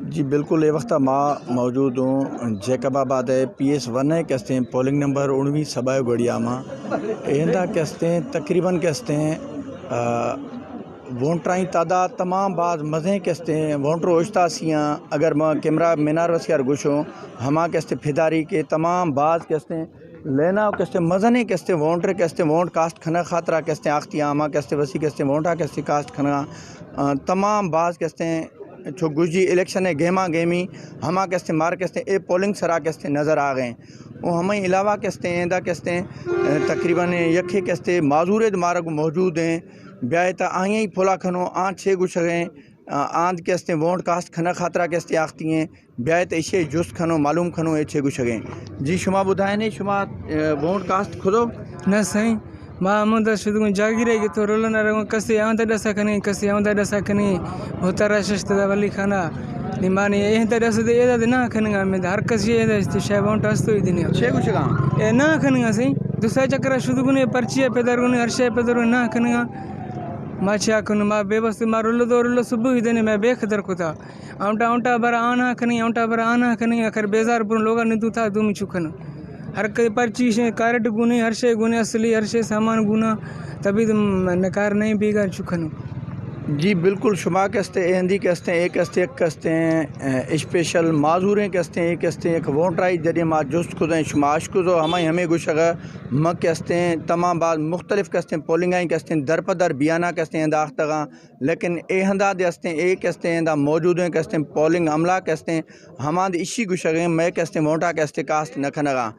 جی بالکل، یہ وقت ماں موجود ہوں جیکب آباد ہے PS1 ہے کہتے ہیں پولنگ نمبر 19 سبا گڑیا ماں ایندہ کہتے ہیں تقریباً کہتے ہیں ووٹرائیں تعداد تمام بعض مزیں کہتے ہیں ووٹر اوشتا سیاں اگر ماں کیمرہ مینار وسیار گوشوں ہما کہتے پھیداری کے تمام بعض کہتے ہیں لینا کہتے مزنے کہتے ووٹر کہتے ووٹ کاسٹ کھنا خاطرہ کہتے آختی آما کہتے وسی کہتے ووٹا کہتے کاسٹ کھنا تمام بعض کہتے ہیں چھو گجی الیکشن ہے گیما گیمی ہما کہتے مار کہتے اے پولنگ سرا کہتے نظر آ گئے وہ ہمیں علاوہ کہتے ہیں دا کہتے ہیں تقریباً یکھے کہتے معذور مارگ موجود ہیں بیائے تا آئیں ہی پھولا کھنو آن چھے گوش گئے آند کہتے ووٹ کاسٹ کھنا خاطرہ کہتے آختی ہیں بیائے تا اسے جست کھنو معلوم کھنو اے چھے گوش گئے جی شما بدھائیں نہیں شما ووٹ کاسٹ کھدو نہ صحیح ماں ہمیں شدہ جاگیرے گی تو رولنا رہوں کسی آمدہ ڈسا کنی کسی آمدہ ڈسا کنی ہوتا رششت دا ولی کھانا نمانی یہ تا ڈسا دے ایدہ دے نہ کھنگا میں ہر کسی ایدہ اس شاہ وونٹ ہستو ہی دنیا چھے گوش گاں اے نہ کھنگا صحیح دوسرا چکرہ شدہ گنے پرچیہ پیدر گنے ہر شاہ پیدر گنے نہ کھنگا ما چاہ کنو ما بے بس ما رولو دو رولو صبح ہی دینے میں بے خدر کتا اونٹا برا آنا کھنی اونٹا برا آنا کھنی اکر بیزار پرن لوگا ندو تھا دومی چکن ہر کئی پرچی کارٹ گنے ہر شے گنے اصلی ہر شے سامان گنا تبھی نکار نہیں بیگار چکن جی بالکل شما کہتے ہیں ہندی کہتے ہیں ایک کہتے ہیں اسپیشل معذوریں کہتے ہیں کہتے ہیں ایک ووٹرائی جدی ما جست کھدیں شماش کھدو ہمیں گوشگا ماں کہتے ہیں تمام بعض مختلف کہتے ہیں پولنگائیں کہتے ہیں در پدر بیانہ کہتے ہیں داختگاں لیکن اے ہندا دستے ہیں اے کہتے ہیں دا موجود ہیں کہتے ہیں پولنگ عملہ کہتے ہیں ہمان اسی گوشگیں میں کہتے ہیں ووٹا کہتے کاسٹ نہ کھنگاں